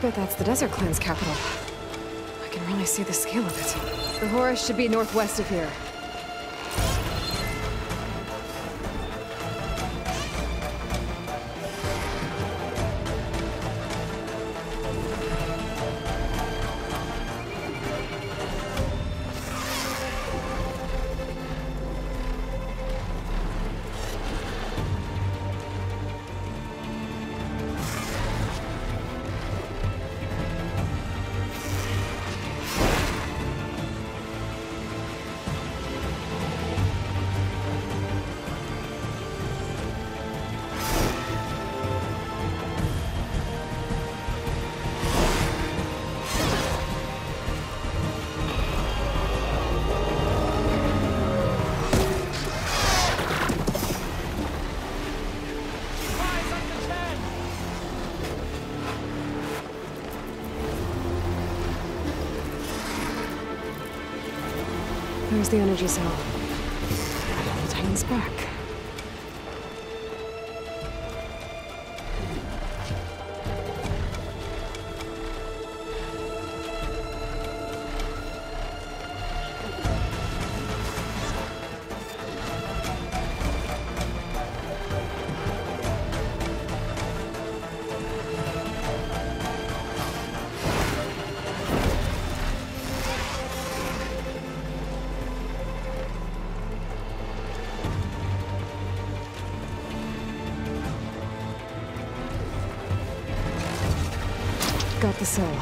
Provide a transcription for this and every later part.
bet that's the Desert Clan's capital. I can really see the scale of it. The Horus should be northwest of here. There's the energy cell. The Titan's back. Got the cell.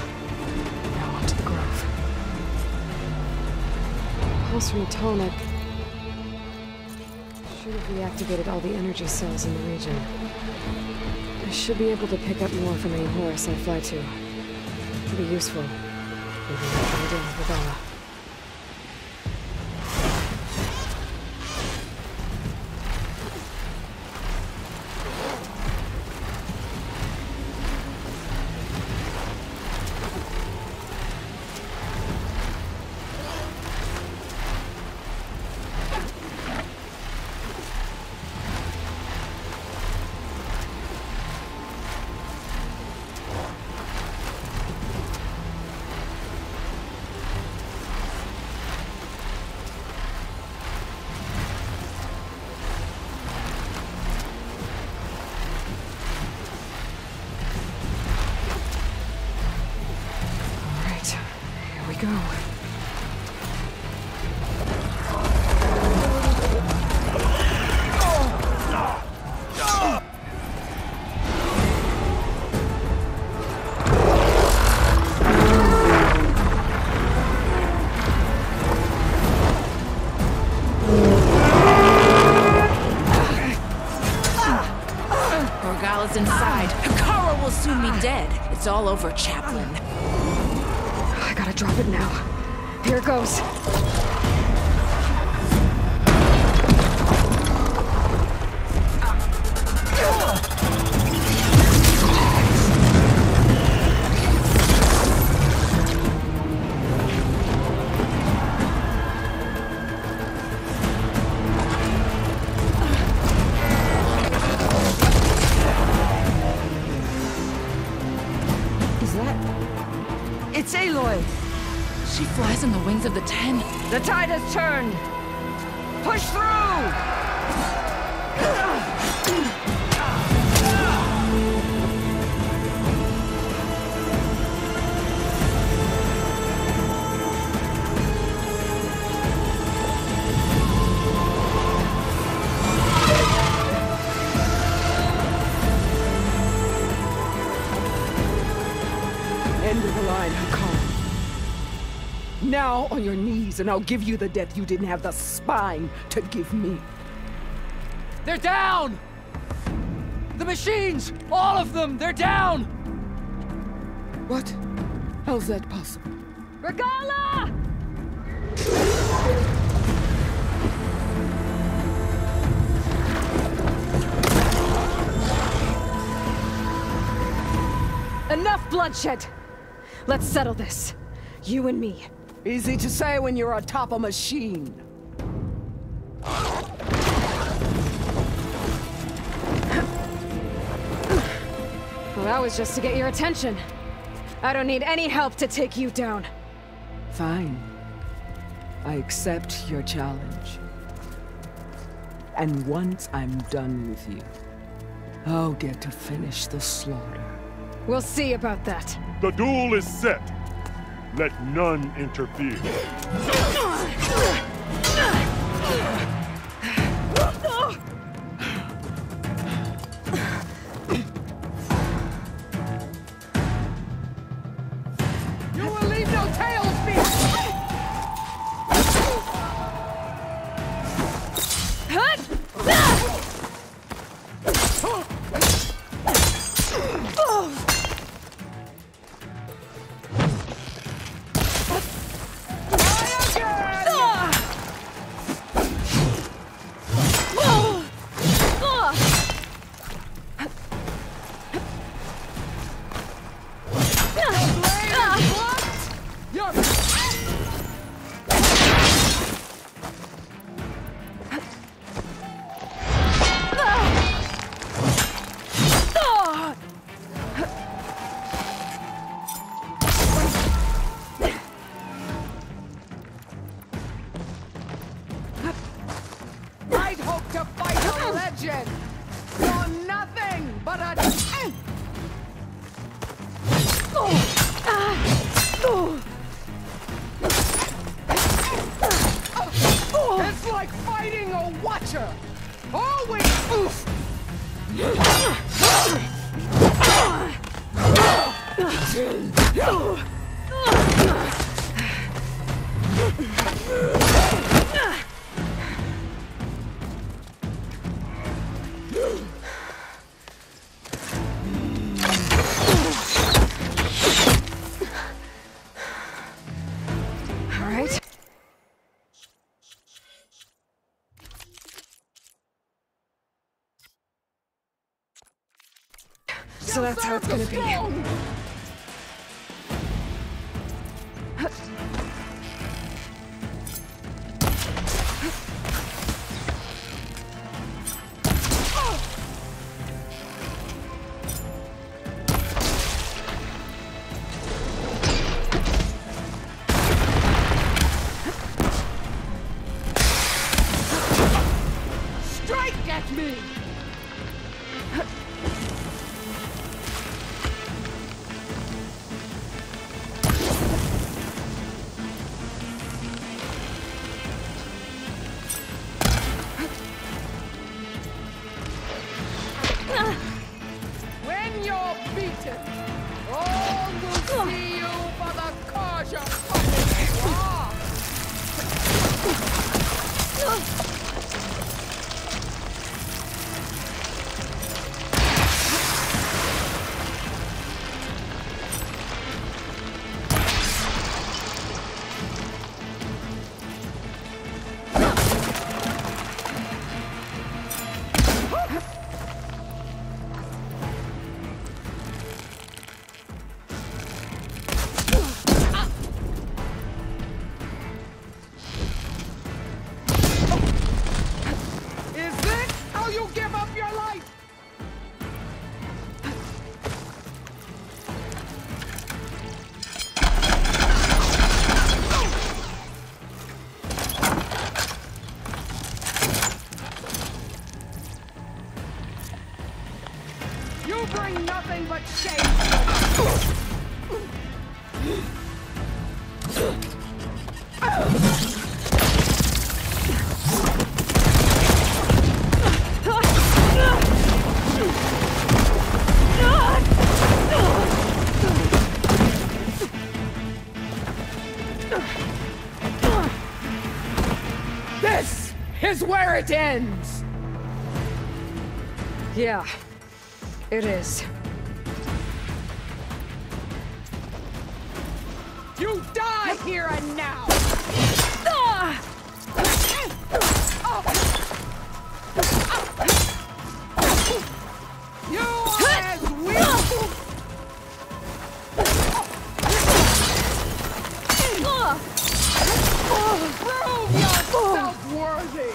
Now onto the grove. Pulse from Tonic should have reactivated all the energy cells in the region. I should be able to pick up more from any Horus I fly to. It'll be useful. Maybe after the deal with Vala. Go. Morgala's inside. Hekarro will soon be dead. It's all over, Chaplain. I gotta drop it now. Here it goes. Is that... It's Aloy! She flies on the wings of the Ten. The tide has turned! Push through! End of the line, Hakkar. Now on your knees, and I'll give you the death you didn't have the spine to give me. They're down! The machines! All of them! They're down! What? How's that possible? Regala! Enough bloodshed! Let's settle this. You and me. Easy to say when you're atop a machine. Well, that was just to get your attention. I don't need any help to take you down. Fine. I accept your challenge. And once I'm done with you, I'll get to finish the slaughter. We'll see about that. The duel is set. Let none interfere. You will leave no tails behind! I'd hope to fight a legend! You're nothing but a... It's like fighting a watcher! Always... Oof. All right. So that's how it's gonna be. Strike at me! When you're beaten, all will see you for the cause you're fighting for. Is this how you give up your life? You bring nothing but shame. This is where it ends! Yeah, it is. You die here and now! You are as weak! Prove yourself worthy!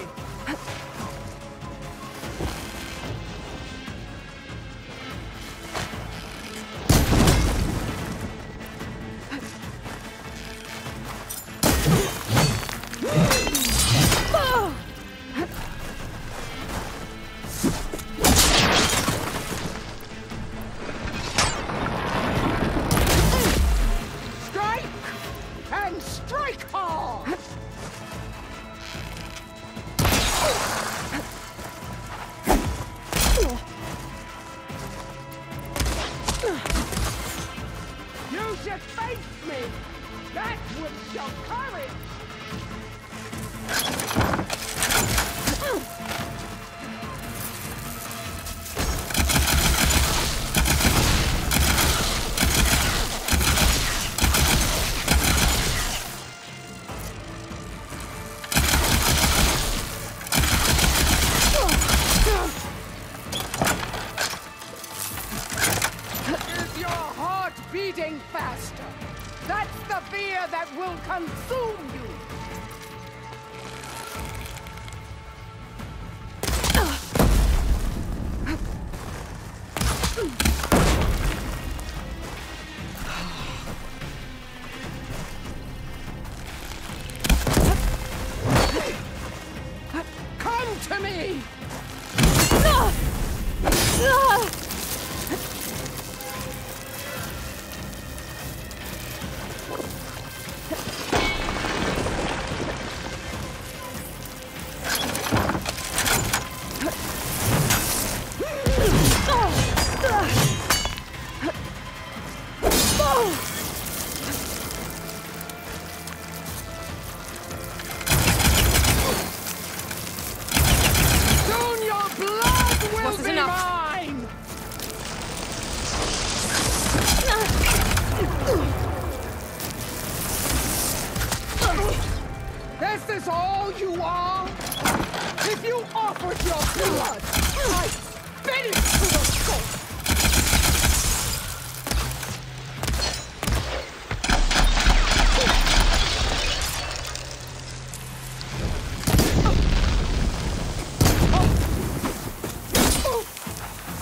and strike hard! You should face me! That would show courage! Beating faster. That's the fear that will consume you. Come to me. Soon your blood will be mine! This is all you are? If you offered your blood, I'd spit it to the soul!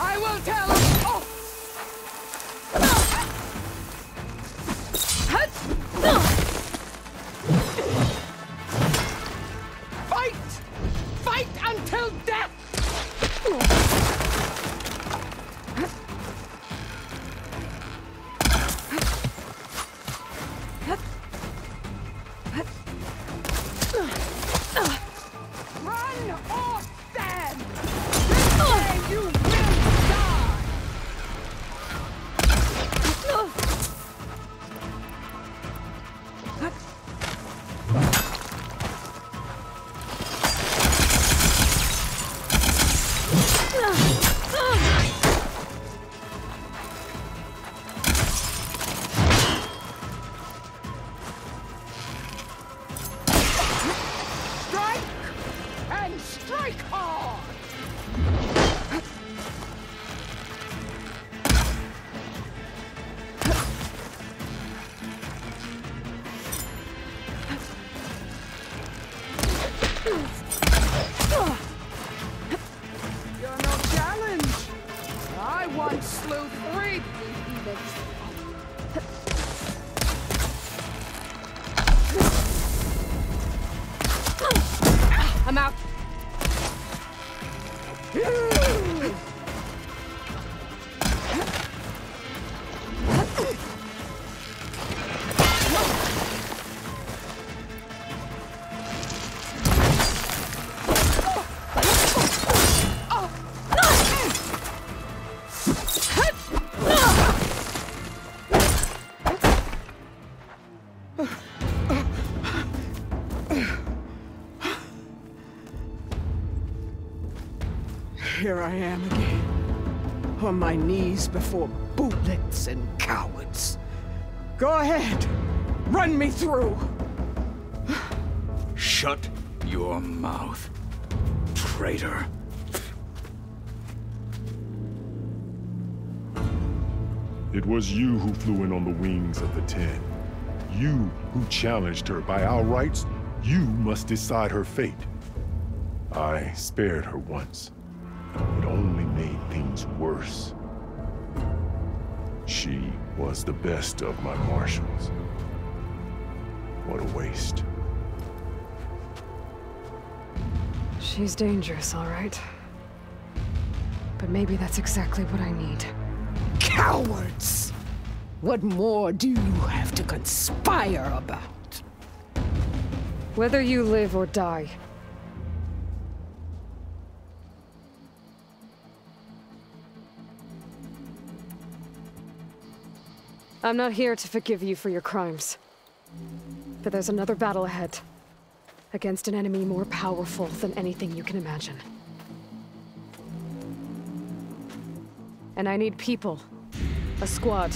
I will tell him! Fight! Fight until death! Run or stand! This way you will die! Strike and strike hard! You're no challenge. I once slew 3 demons. I'm out. Here I am again, on my knees before bootlets and cowards. Go ahead, run me through. Shut your mouth, traitor. It was you who flew in on the wings of the Ten. You who challenged her. By our rights, you must decide her fate. I spared her once. It only made things worse. She was the best of my marshals. What a waste. She's dangerous, all right. But maybe that's exactly what I need. Cowards! What more do you have to conspire about? Whether you live or die. I'm not here to forgive you for your crimes. But there's another battle ahead. Against an enemy more powerful than anything you can imagine. And I need people. A squad.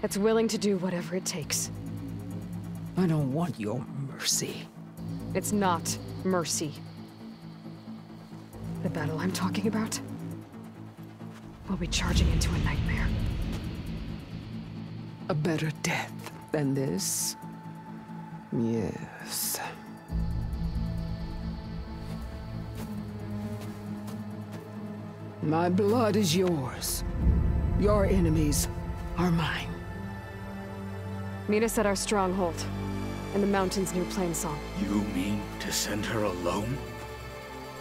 That's willing to do whatever it takes. I don't want your mercy. It's not mercy. The battle I'm talking about will be charging into a nightmare. A better death than this? Yes. My blood is yours. Your enemies are mine. Meet us at our stronghold, in the mountains near Plainsong. You mean to send her alone?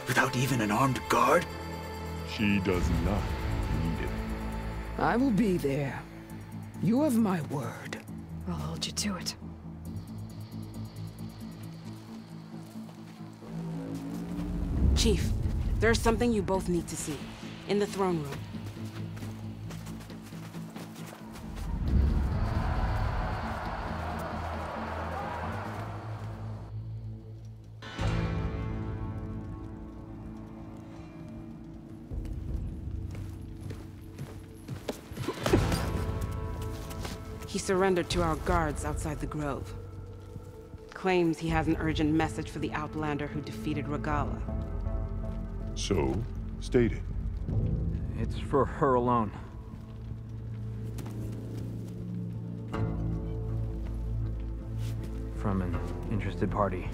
Without even an armed guard? She does not need it. I will be there. You have my word. I'll hold you to it. Chief, there's something you both need to see. In the throne room. He surrendered to our guards outside the grove. Claims he has an urgent message for the Outlander who defeated Regalla. So, state it. It's for her alone. From an interested party.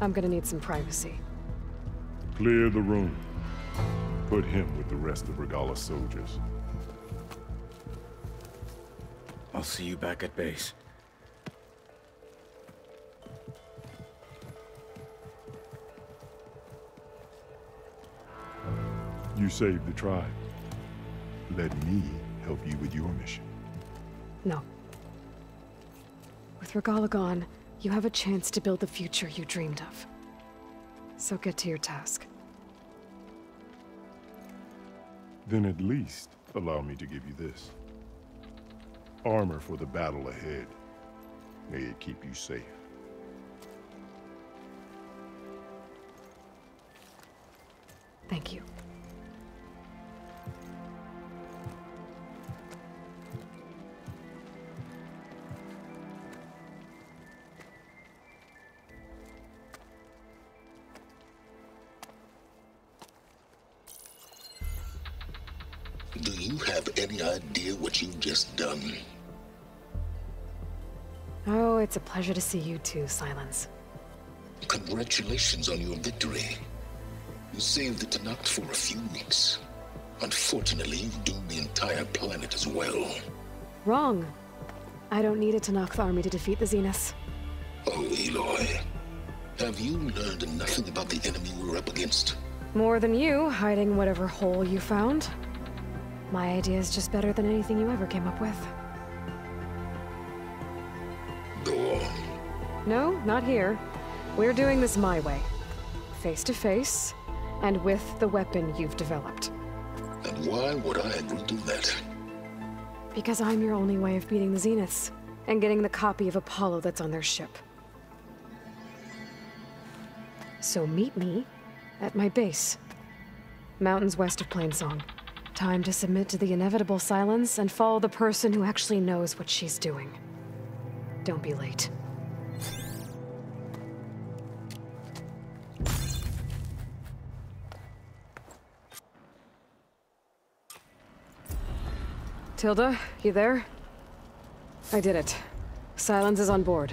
I'm gonna need some privacy. Clear the room. Put him with the rest of Regalla's soldiers. I'll see you back at base. You saved the tribe. Let me help you with your mission. No. With Regalla gone, you have a chance to build the future you dreamed of. So get to your task. Then at least allow me to give you this. Armor for the battle ahead. May it keep you safe. Thank you. Do you have any idea what you've just done? Oh, it's a pleasure to see you too, Silence. Congratulations on your victory. You saved the Tenakth for a few weeks. Unfortunately, you've doomed the entire planet as well. Wrong. I don't need a Tenakth army to defeat the Zeniths. Oh, Aloy. Have you learned nothing about the enemy we're up against? More than you, hiding whatever hole you found. My idea is just better than anything you ever came up with. Go on. No, not here. We're doing this my way. Face to face, and with the weapon you've developed. And why would I agree to that? Because I'm your only way of beating the Zeniths, and getting the copy of Apollo that's on their ship. So meet me at my base. Mountains west of Plainsong. Time to submit to the inevitable silence and follow the person who actually knows what she's doing. Don't be late. Tilda, you there? I did it. Silence is on board,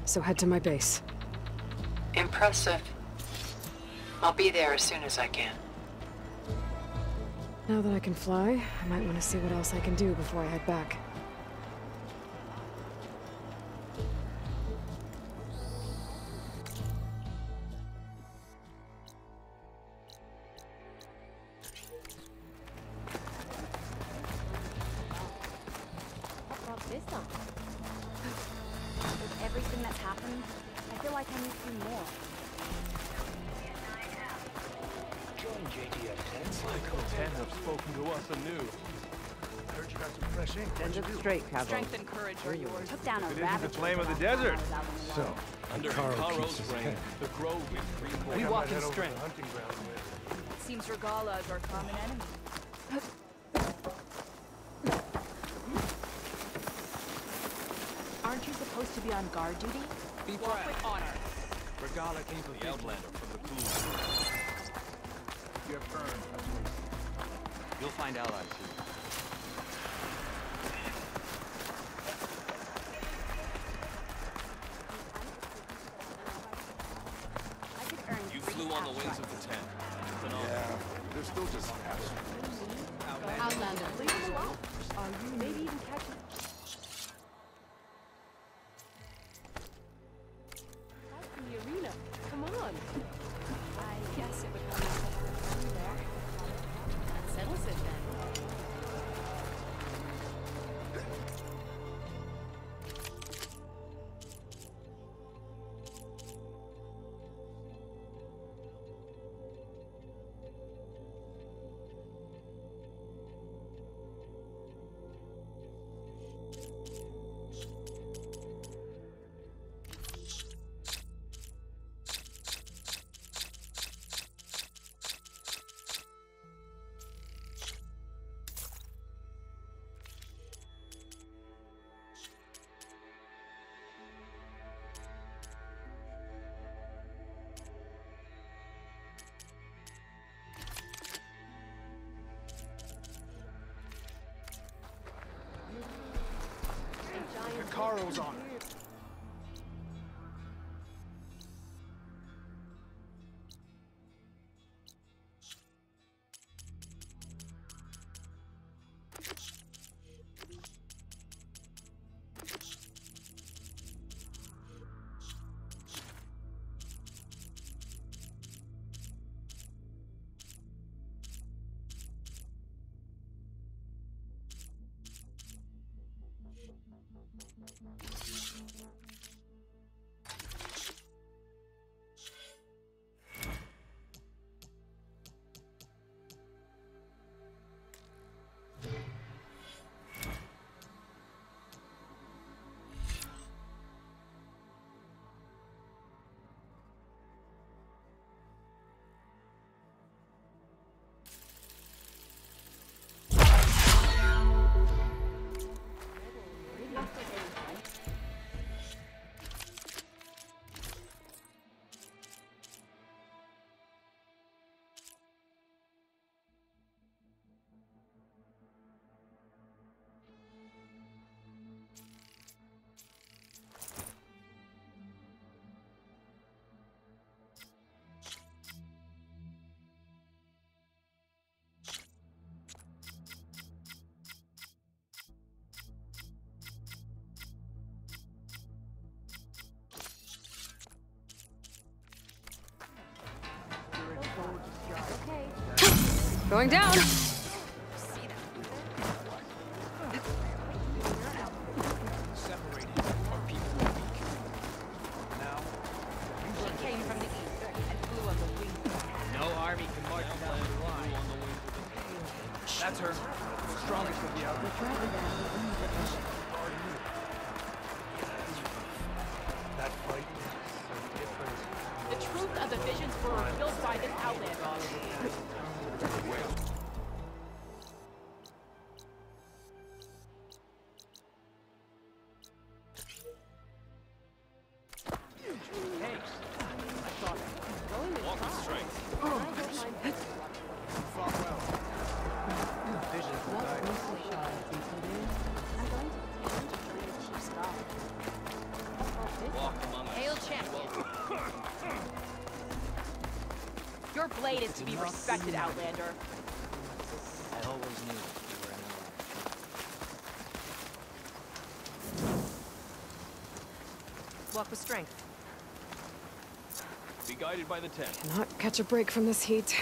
so head to my base. Impressive. I'll be there as soon as I can. Now that I can fly, I might want to see what else I can do before I head back. JD at 10? It's like the 10 have spoken to us anew. I heard you got some fresh ink. Send it straight, Cabo. Strength and courage are yours. Took down a It isn't rabbit. the flame of the desert. So, Under Hikaru Hikaru's keeps his reign, head. the Grove is free. We I walk might in head over to strength. the hunting grounds with. Seems Regala is our common enemy. Aren't you supposed to be on guard duty? Be Walk fresh. with honor. Regala came for The Outlander from the Cool. You have earned a place. You'll find allies here. I could earn You free flew on the wings abstracts. of the 10. Phenomenal. they're still just Outlander, leave them alone. Are you maybe even catching? Out in the arena. Come on. I guess it would come out there. That settles it then. Hikaru's on it. Going down. Separated, our people are weak. Now, She came from the east and flew on the wing. no army can march down the line. That's her. Strongest of the outlaws. That fight is so different. The truth of the visions were revealed by this outlander. Hey, I thought Walk with strength. You fought well. Visions will guide us. Walk among us. Hail champion. Your blade is to be respected, Outlander. I always knew you were an ally. Walk with strength. Be guided by the 10. Cannot catch a break from this heat.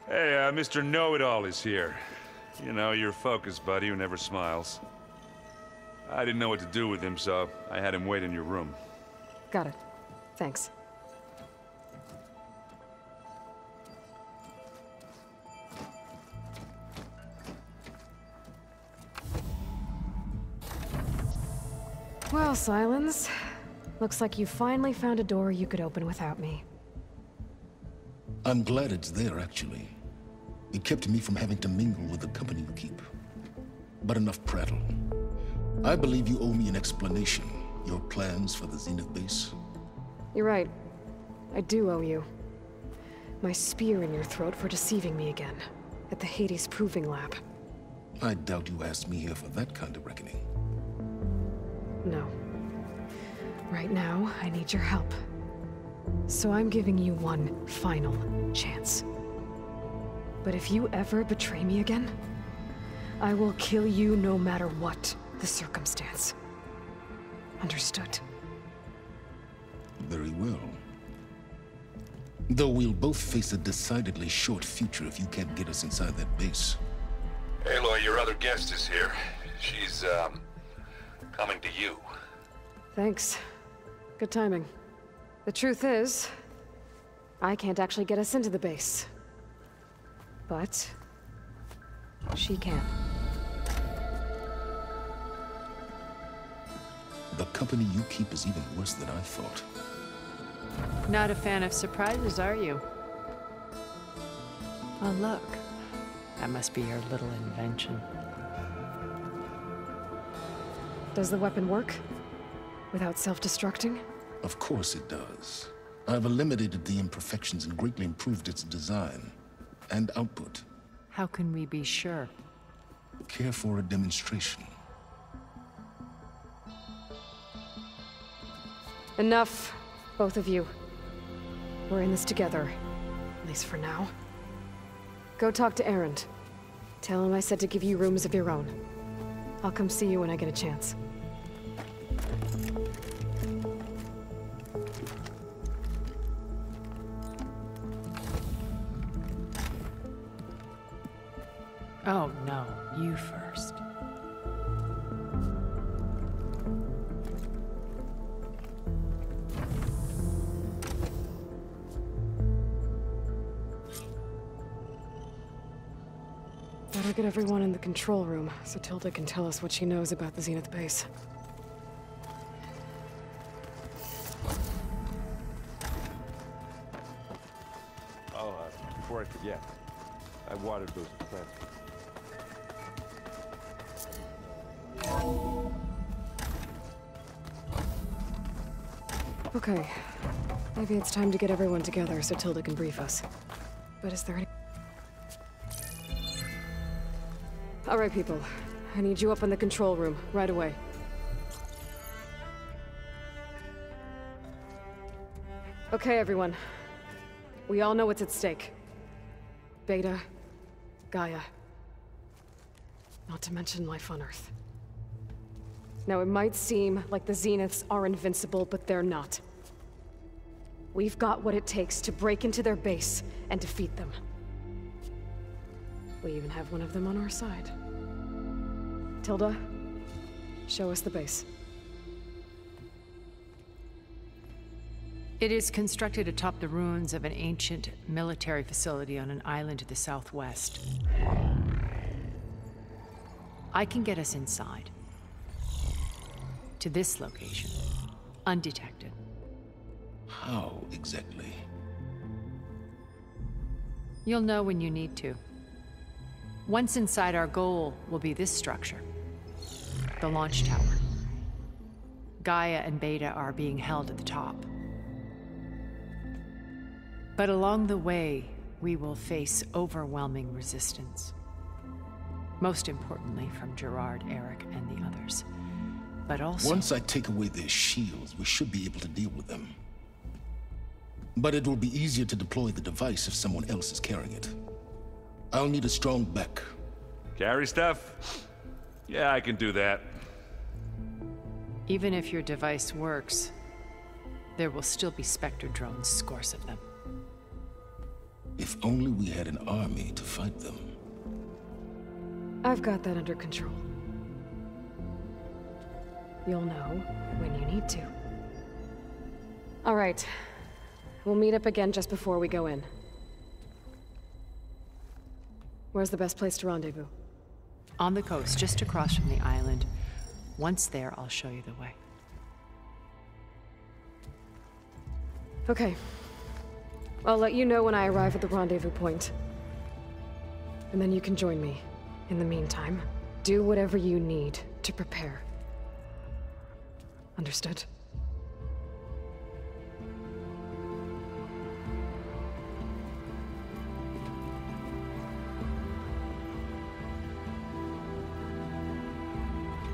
Hey, Mr. Know-It-All is here. You know, your focus buddy who never smiles. I didn't know what to do with him, so I had him wait in your room. Got it. Thanks. Well, Sylens. Looks like you finally found a door you could open without me. I'm glad it's there, actually. It kept me from having to mingle with the company you keep. But enough prattle. I believe you owe me an explanation. Your plans for the Zenith base? You're right. I do owe you. My spear in your throat for deceiving me again. At the Hades Proving Lab. I doubt you asked me here for that kind of reckoning. No. Right now, I need your help. So I'm giving you one final chance. But if you ever betray me again, I will kill you no matter what the circumstance. Understood? Very well. Though we'll both face a decidedly short future if you can't get us inside that base. Aloy, your other guest is here. She's, coming to you. Thanks. Good timing. The truth is, I can't actually get us into the base. But she can. The company you keep is even worse than I thought. Not a fan of surprises, are you? Oh, look. That must be your little invention. Does the weapon work? Without self-destructing? Of course it does. I've eliminated the imperfections and greatly improved its design and output. How can we be sure? Care for a demonstration? Enough, both of you. We're in this together, at least for now. Go talk to Erend. Tell him I said to give you rooms of your own. I'll come see you when I get a chance. Oh, no. You first. Better get everyone in the control room, so Tilda can tell us what she knows about the Zenith base. Oh, before I forget, I watered those plants. Okay. Maybe it's time to get everyone together so Tilda can brief us. But is there any... All right, people. I need you up in the control room, right away. Okay, everyone. We all know what's at stake. Beta, Gaia. Not to mention life on Earth. Now, it might seem like the Zeniths are invincible, but they're not. We've got what it takes to break into their base and defeat them. We even have one of them on our side. Tilda, show us the base. It is constructed atop the ruins of an ancient military facility on an island to the southwest. I can get us inside. To this location, undetected. How exactly? You'll know when you need to. Once inside, our goal will be this structure. The launch tower. Gaia and Beta are being held at the top. But along the way, we will face overwhelming resistance. Most importantly from Gerard, Eric, and the others. But also... Once I take away their shields, we should be able to deal with them. But it will be easier to deploy the device if someone else is carrying it. I'll need a strong back. Carry stuff? Yeah, I can do that. Even if your device works, there will still be Spectre drones, scores of them. If only we had an army to fight them. I've got that under control. You'll know when you need to. All right. We'll meet up again just before we go in. Where's the best place to rendezvous? On the coast, just across from the island. Once there, I'll show you the way. Okay. I'll let you know when I arrive at the rendezvous point. And then you can join me. In the meantime, do whatever you need to prepare. Understood?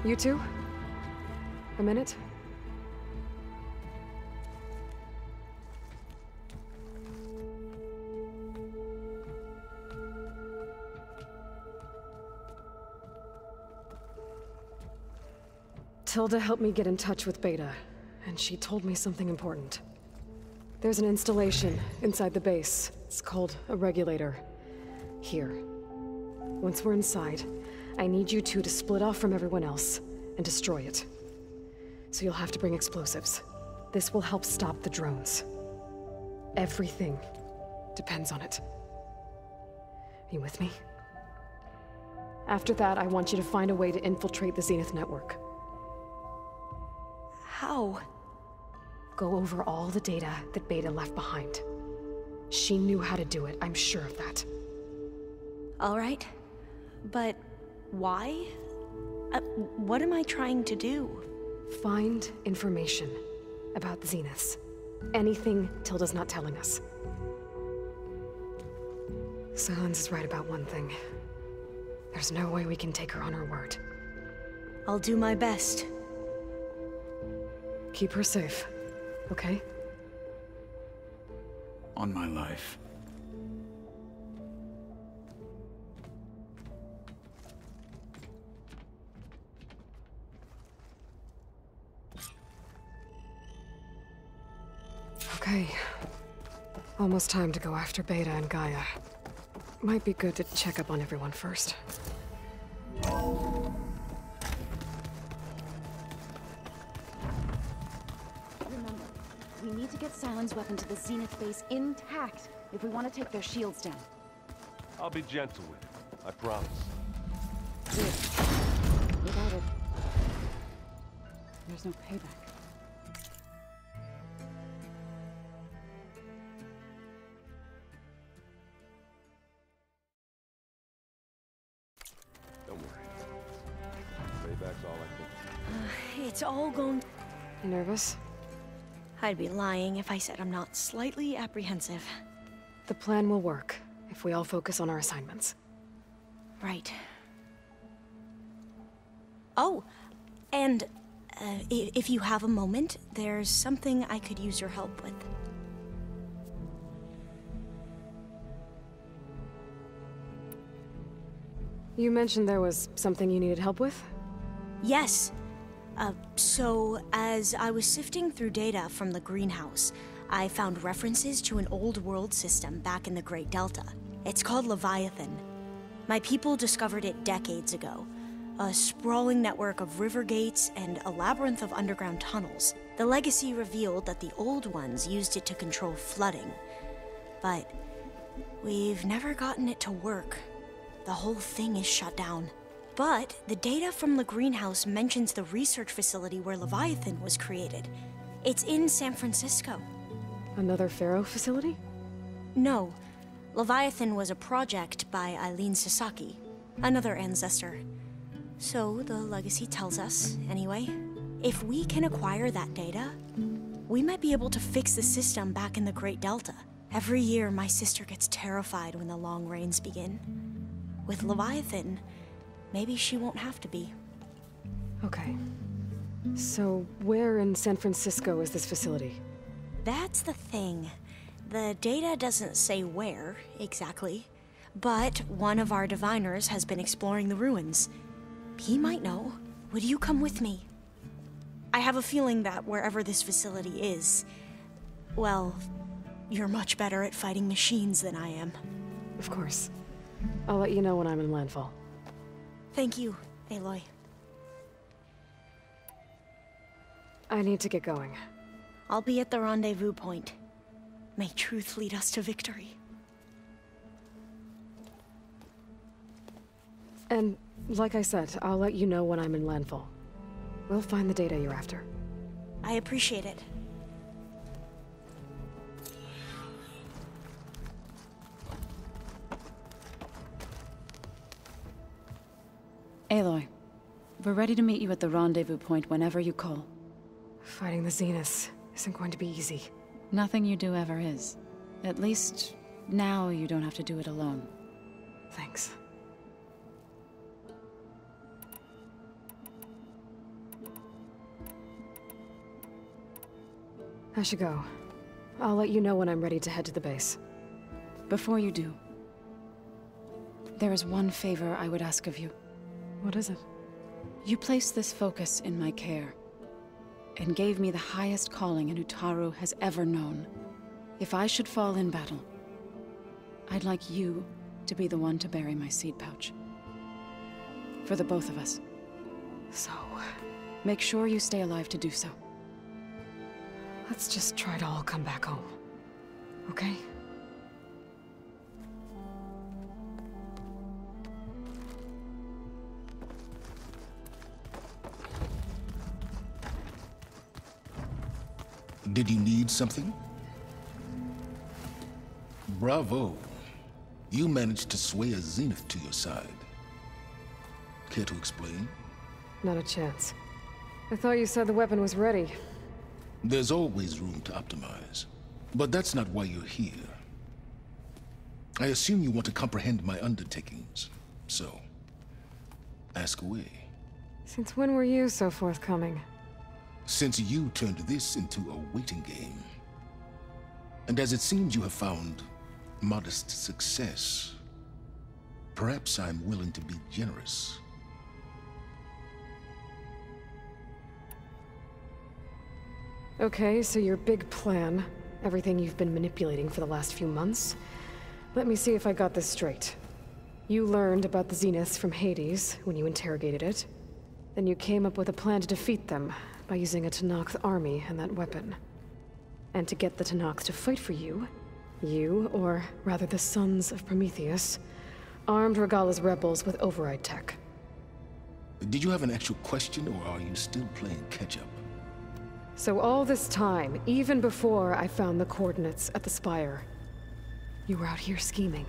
You two? A minute? Tilda helped me get in touch with Beta, and she told me something important. There's an installation inside the base. It's called a regulator. Here. Once we're inside, I need you two to split off from everyone else and destroy it. So you'll have to bring explosives. This will help stop the drones. Everything depends on it. Are you with me? After that, I want you to find a way to infiltrate the Zenith network. How? Go over all the data that Beta left behind. She knew how to do it, I'm sure of that. All right. But why? What am I trying to do? Find information about the Zeniths. Anything Tilda's not telling us. Sylens is right about one thing. There's no way we can take her on her word. I'll do my best. Keep her safe, okay? On my life. Okay. Almost time to go after Beta and Gaia. Might be good to check up on everyone first. Remember, we need to get Sylens' weapon to the Zenith base intact if we want to take their shields down. I'll be gentle with it, I promise. Without it, there's no payback. Don't worry. Payback's all I think. It's all going... You nervous? I'd be lying if I said I'm not slightly apprehensive. The plan will work if we all focus on our assignments. Right. Oh, and if you have a moment, there's something I could use your help with. You mentioned there was something you needed help with? Yes. So, as I was sifting through data from the greenhouse, I found references to an old world system back in the Great Delta. It's called Leviathan. My people discovered it decades ago. A sprawling network of river gates and a labyrinth of underground tunnels. The legacy revealed that the old ones used it to control flooding. But we've never gotten it to work. The whole thing is shut down. But the data from the greenhouse mentions the research facility where Leviathan was created. It's in San Francisco. Another Pharaoh facility? No. Leviathan was a project by Eileen Sasaki, another ancestor. So the legacy tells us, anyway. If we can acquire that data, we might be able to fix the system back in the Great Delta. Every year, my sister gets terrified when the long rains begin. With Leviathan, maybe she won't have to be. Okay. So, where in San Francisco is this facility? That's the thing. The data doesn't say where, exactly. But one of our diviners has been exploring the ruins. He might know. Would you come with me? I have a feeling that wherever this facility is, well, You're much better at fighting machines than I am. Of course. I'll let you know when I'm in landfall. Thank you, Aloy. I need to get going. I'll be at the rendezvous point. May truth lead us to victory. And, like I said, I'll let you know when I'm in landfall. We'll find the data you're after. I appreciate it. Aloy, we're ready to meet you at the rendezvous point whenever you call. Fighting the Zeniths isn't going to be easy. Nothing you do ever is. At least, now you don't have to do it alone. Thanks. I should go. I'll let you know when I'm ready to head to the base. Before you do, there is one favor I would ask of you. What is it? You placed this focus in my care, and gave me the highest calling an Utaru has ever known. If I should fall in battle, I'd like you to be the one to bury my seed pouch. For the both of us. So... make sure you stay alive to do so. Let's just try to all come back home. Okay? Did you need something? Bravo. You managed to sway a Zenith to your side. Care to explain? Not a chance. I thought you said the weapon was ready. There's always room to optimize. But that's not why you're here. I assume you want to comprehend my undertakings. So, ask away. Since when were you so forthcoming? Since you turned this into a waiting game. And as it seems you have found modest success, perhaps I'm willing to be generous. Okay, so your big plan, everything you've been manipulating for the last few months. Let me see if I got this straight. You learned about the Zeniths from Hades when you interrogated it. Then you came up with a plan to defeat them by using a Tenakth army and that weapon. And to get the Tenakth to fight for you, or rather the Sons of Prometheus, armed Regalla's rebels with override tech. Did you have an actual question, or are you still playing catch-up? So all this time, even before I found the coordinates at the Spire, you were out here scheming.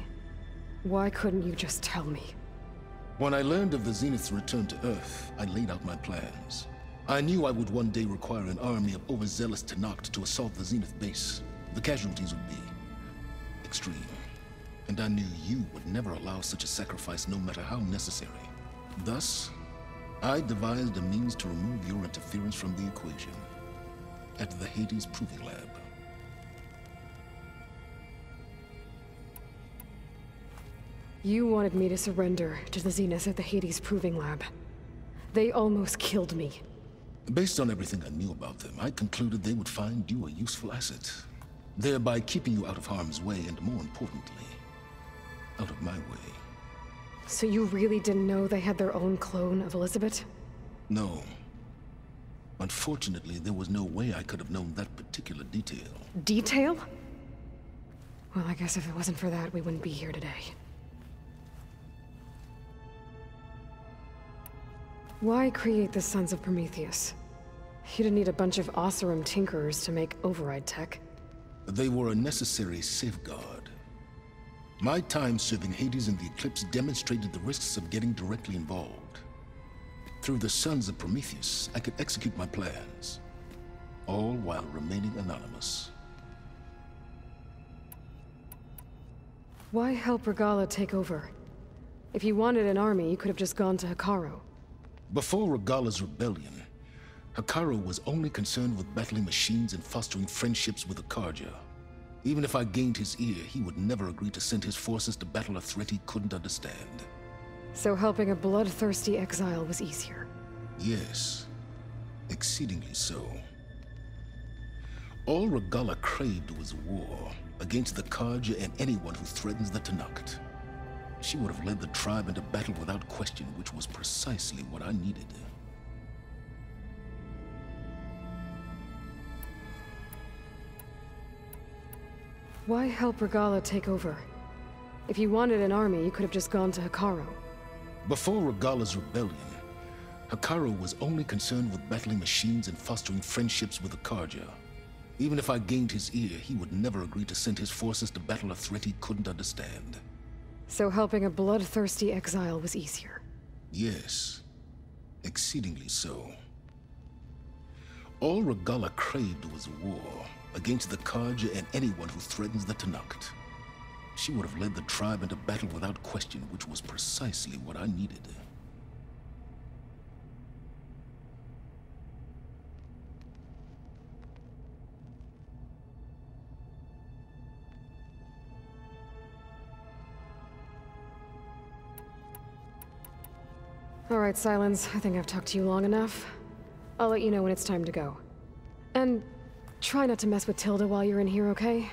Why couldn't you just tell me? When I learned of the Zenith's return to Earth, I laid out my plans. I knew I would one day require an army of overzealous Tenakth to assault the Zenith base. The casualties would be extreme. And I knew you would never allow such a sacrifice, no matter how necessary. Thus, I devised a means to remove your interference from the equation. At the Hades Proving Lab. You wanted me to surrender to the Zeniths at the Hades Proving Lab. They almost killed me. Based on everything I knew about them, I concluded they would find you a useful asset, thereby keeping you out of harm's way and, more importantly, out of my way. So you really didn't know they had their own clone of Elizabeth? No. Unfortunately, there was no way I could have known that particular detail. Detail? Well, I guess if it wasn't for that, we wouldn't be here today. Why create the Sons of Prometheus? You didn't need a bunch of Oseram tinkerers to make override tech. They were a necessary safeguard. My time serving Hades and the Eclipse demonstrated the risks of getting directly involved. Through the Sons of Prometheus, I could execute my plans, all while remaining anonymous. Why help Regalla take over? If you wanted an army, you could have just gone to Hekarro. Before Regalla's rebellion, Hekarro was only concerned with battling machines and fostering friendships with Akarja. Even if I gained his ear, he would never agree to send his forces to battle a threat he couldn't understand. So helping a bloodthirsty exile was easier? Yes, exceedingly so. All Regalla craved was war against the Carja and anyone who threatens the Tenakth. She would have led the tribe into battle without question, which was precisely what I needed. Why help Regalla take over? If you wanted an army, you could have just gone to Hekarro. Before Regalla's rebellion, Hekarro was only concerned with battling machines and fostering friendships with the Carja. Even if I gained his ear, he would never agree to send his forces to battle a threat he couldn't understand. So helping a bloodthirsty exile was easier? Yes, exceedingly so. All Regalla craved was war against the Carja and anyone who threatens the Tenakth. She would have led the tribe into battle without question, which was precisely what I needed. All right, Sylens, I think I've talked to you long enough. I'll let you know when it's time to go. And try not to mess with Tilda while you're in here, okay?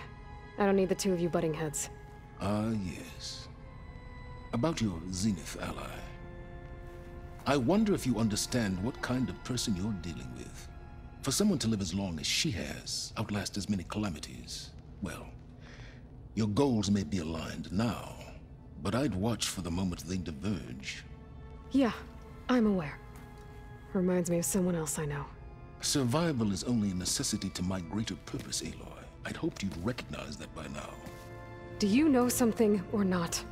I don't need the two of you butting heads. Ah, yes. About your Zenith ally. I wonder if you understand what kind of person you're dealing with. For someone to live as long as she has, outlast as many calamities, well, your goals may be aligned now, but I'd watch for the moment they diverge. Yeah, I'm aware. Reminds me of someone else I know. Survival is only a necessity to my greater purpose, Aloy. I'd hoped you'd recognize that by now. Do you know something or not?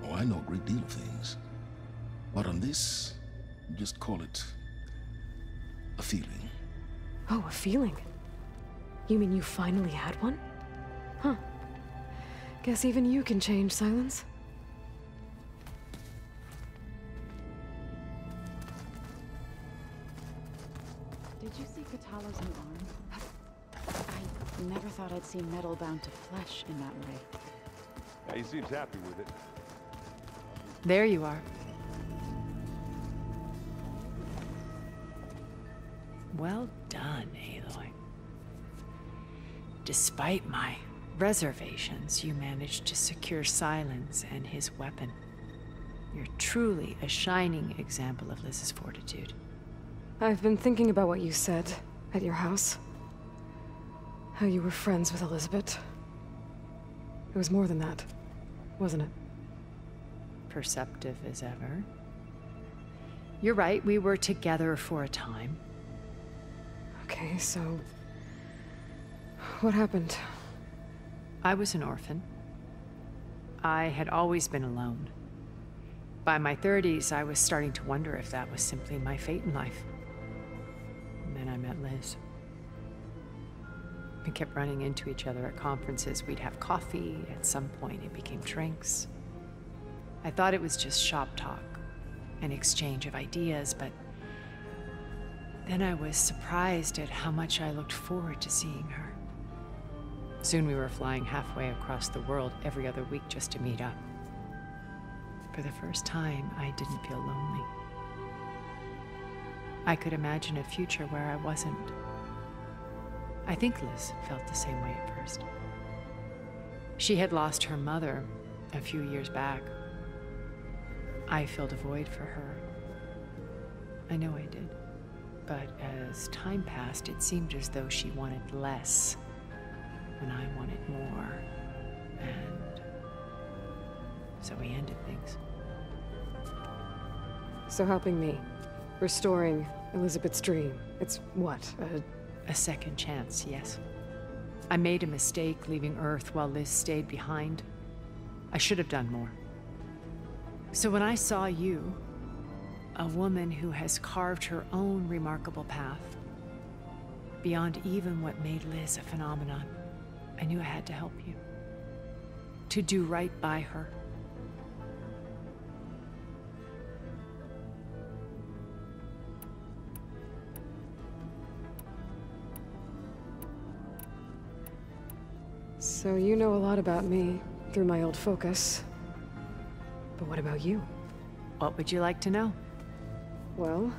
Oh, I know a great deal of things. But on this, just call it a feeling. Oh, a feeling? You mean you finally had one? Huh. Guess even you can change, Sylens. Did you see Kotallo's new arm? I never thought I'd see metal bound to flesh in that way. Yeah, he seems happy with it. There you are. Well done, Aloy. Despite my reservations, you managed to secure Sylens and his weapon. You're truly a shining example of Liz's fortitude. I've been thinking about what you said at your house. How you were friends with Elizabeth. It was more than that, wasn't it? Perceptive as ever. You're right, we were together for a time. Okay, so... what happened? I was an orphan. I had always been alone. By my 30s, I was starting to wonder if that was simply my fate in life. And then I met Liz. We kept running into each other at conferences. We'd have coffee. At some point, it became drinks. I thought it was just shop talk, an exchange of ideas, but then I was surprised at how much I looked forward to seeing her. Soon we were flying halfway across the world every other week just to meet up. For the first time, I didn't feel lonely. I could imagine a future where I wasn't. I think Liz felt the same way at first. She had lost her mother a few years back. I filled a void for her. I know I did. But as time passed, it seemed as though she wanted less, and I wanted more. And so we ended things. So helping me, restoring Elizabeth's dream, it's what, a second chance, yes. I made a mistake leaving Earth while Liz stayed behind. I should have done more. So when I saw you, a woman who has carved her own remarkable path, beyond even what made Liz a phenomenon, I knew I had to help you. To do right by her. So you know a lot about me through my old focus. But what about you? What would you like to know? Well,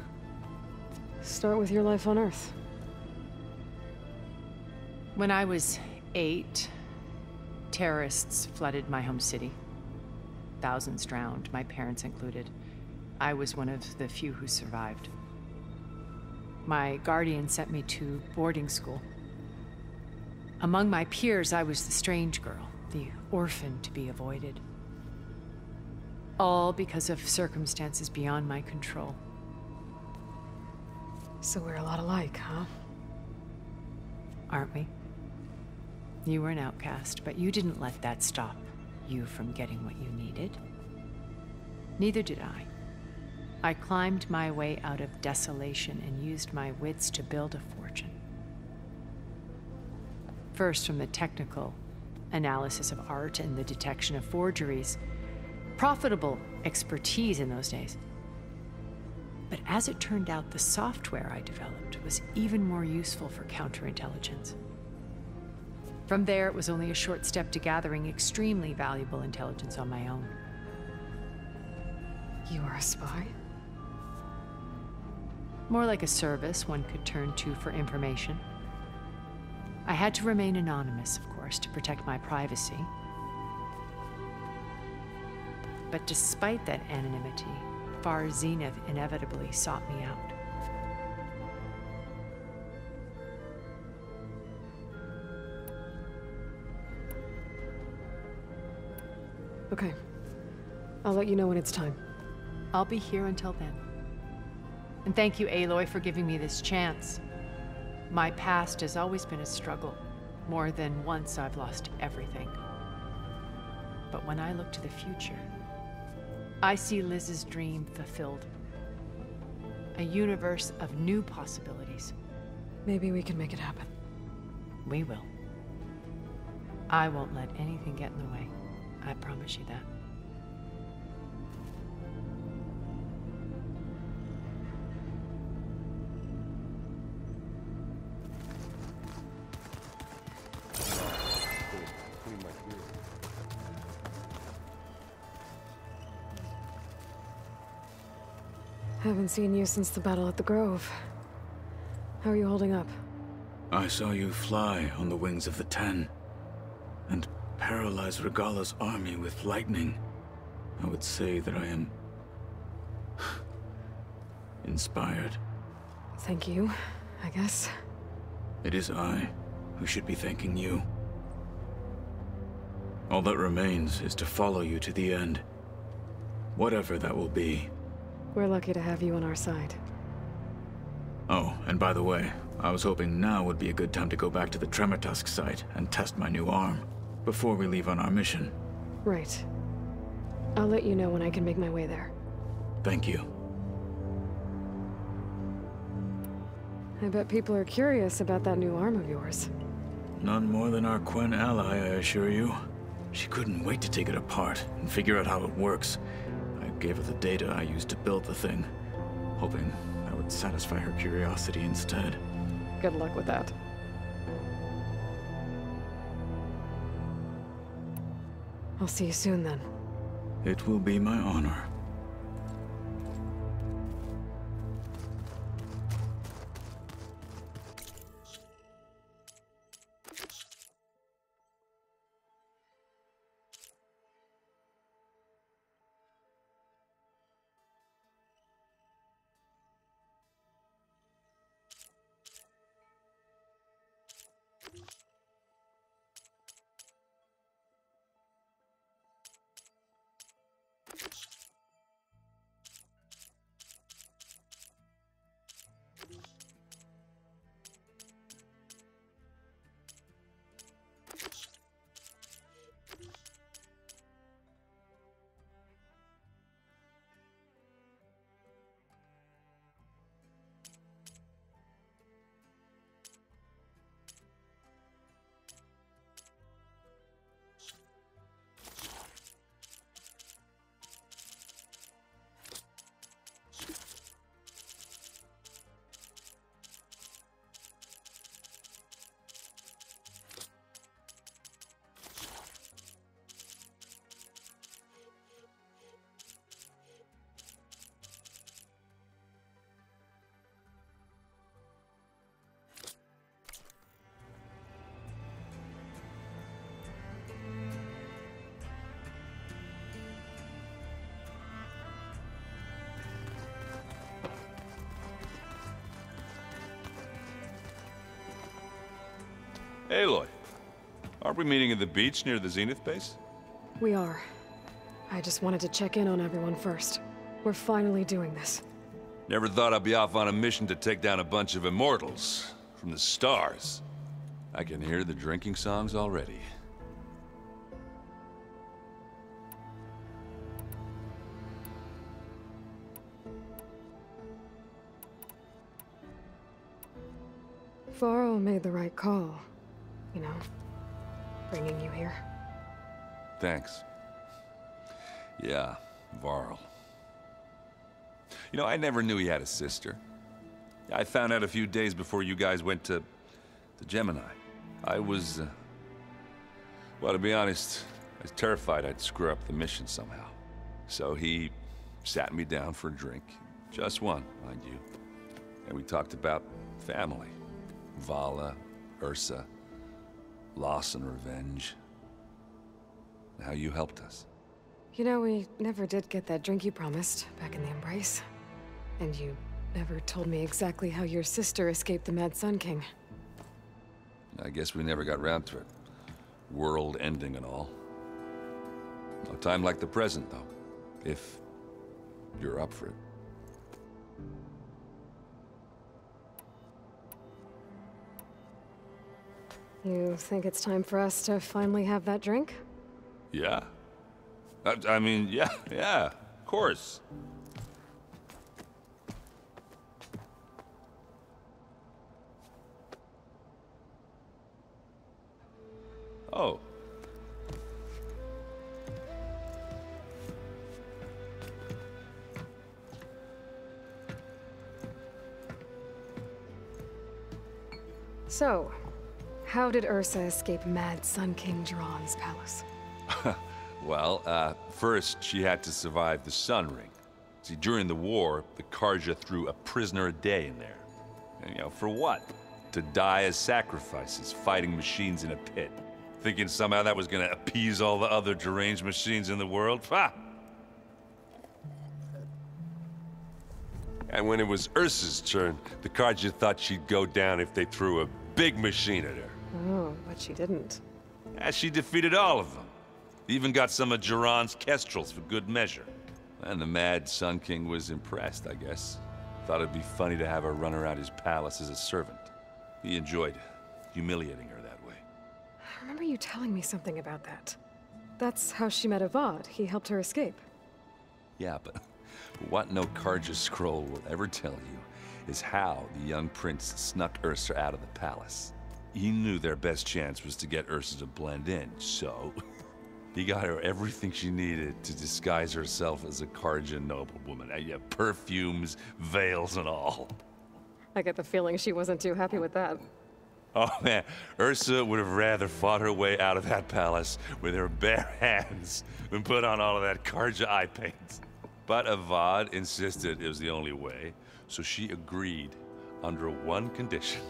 start with your life on Earth. When I was 8, terrorists flooded my home city. Thousands drowned, my parents included. I was one of the few who survived. My guardian sent me to boarding school. Among my peers, I was the strange girl, the orphan to be avoided. All because of circumstances beyond my control. So we're a lot alike, huh? Aren't we? You were an outcast, but you didn't let that stop you from getting what you needed. Neither did I. I climbed my way out of desolation and used my wits to build a fortune. First, from the technical analysis of art and the detection of forgeries. Profitable expertise in those days. But as it turned out, the software I developed was even more useful for counterintelligence. From there, it was only a short step to gathering extremely valuable intelligence on my own. You are a spy? More like a service one could turn to for information. I had to remain anonymous, of course, to protect my privacy. But despite that anonymity, Far Zenith inevitably sought me out. Okay. I'll let you know when it's time. I'll be here until then. And thank you, Aloy, for giving me this chance. My past has always been a struggle. More than once I've lost everything. But when I look to the future, I see Liz's dream fulfilled. A universe of new possibilities. Maybe we can make it happen. We will. I won't let anything get in the way. I promise you that. Haven't seen you since the battle at the Grove. How are you holding up? I saw you fly on the wings of the Ten, and paralyze Regalla's army with lightning. I would say that I am inspired. Thank you, I guess. It is I who should be thanking you. All that remains is to follow you to the end. Whatever that will be. We're lucky to have you on our side. Oh, and by the way, I was hoping now would be a good time to go back to the Tremortusk site and test my new arm, before we leave on our mission. Right. I'll let you know when I can make my way there. Thank you. I bet people are curious about that new arm of yours. None more than our Quen ally, I assure you. She couldn't wait to take it apart and figure out how it works. I gave her the data I used to build the thing, hoping I would satisfy her curiosity instead. Good luck with that. I'll see you soon then. It will be my honor. Aloy, aren't we meeting at the beach near the Zenith base? We are. I just wanted to check in on everyone first. We're finally doing this. Never thought I'd be off on a mission to take down a bunch of immortals from the stars. I can hear the drinking songs already. Varl made the right call. You know, bringing you here. Thanks. Yeah, Varl. You know, I never knew he had a sister. I found out a few days before you guys went to Gemini. I was, well, to be honest, I was terrified I'd screw up the mission somehow. So he sat me down for a drink. Just one, mind you. And we talked about family. Vala, Ursa, loss and revenge. And how you helped us. You know, we never did get that drink you promised back in the Embrace. And you never told me exactly how your sister escaped the Mad Sun King. I guess we never got round to it. World ending and all. No time like the present, though. If you're up for it. You think it's time for us to finally have that drink? Yeah. I mean, yeah, of course. Oh. So, how did Ursa escape Mad Sun King Jiran's palace? Well, first she had to survive the Sun Ring. See, during the war, the Carja threw a prisoner a day in there. And, you know, for what? To die as sacrifices, fighting machines in a pit. Thinking somehow that was gonna appease all the other deranged machines in the world? Ha! And when it was Ursa's turn, the Carja thought she'd go down if they threw a big machine at her. Oh, but she didn't. And she defeated all of them. Even got some of Jiran's kestrels for good measure. And the Mad Sun King was impressed, I guess. Thought it'd be funny to have her run around his palace as a servant. He enjoyed humiliating her that way. I remember you telling me something about that. That's how she met Avad. He helped her escape. Yeah, but what no Carja scroll will ever tell you is how the young prince snuck Ursa out of the palace. He knew their best chance was to get Ursa to blend in, so he got her everything she needed to disguise herself as a Carja noblewoman. Yeah, perfumes, veils, and all. I get the feeling she wasn't too happy with that. Oh man, Ursa would have rather fought her way out of that palace with her bare hands than put on all of that Carja eye paint. But Avad insisted it was the only way, so she agreed under one condition.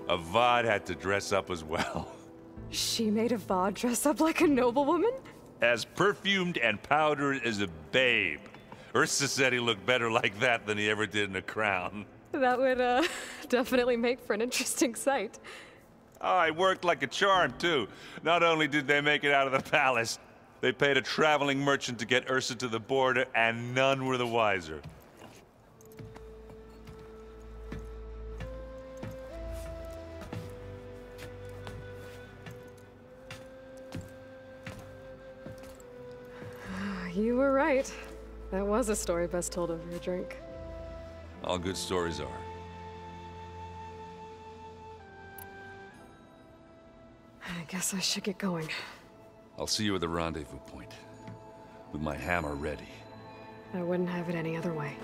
Avad had to dress up as well. She made Avad dress up like a noblewoman? As perfumed and powdered as a babe. Ursa said he looked better like that than he ever did in a crown. That would, definitely make for an interesting sight. Oh, it worked like a charm, too. Not only did they make it out of the palace, they paid a traveling merchant to get Ursa to the border, and none were the wiser. You were right. That was a story best told over a drink. All good stories are. I guess I should get going. I'll see you at the rendezvous point, with my hammer ready. I wouldn't have it any other way.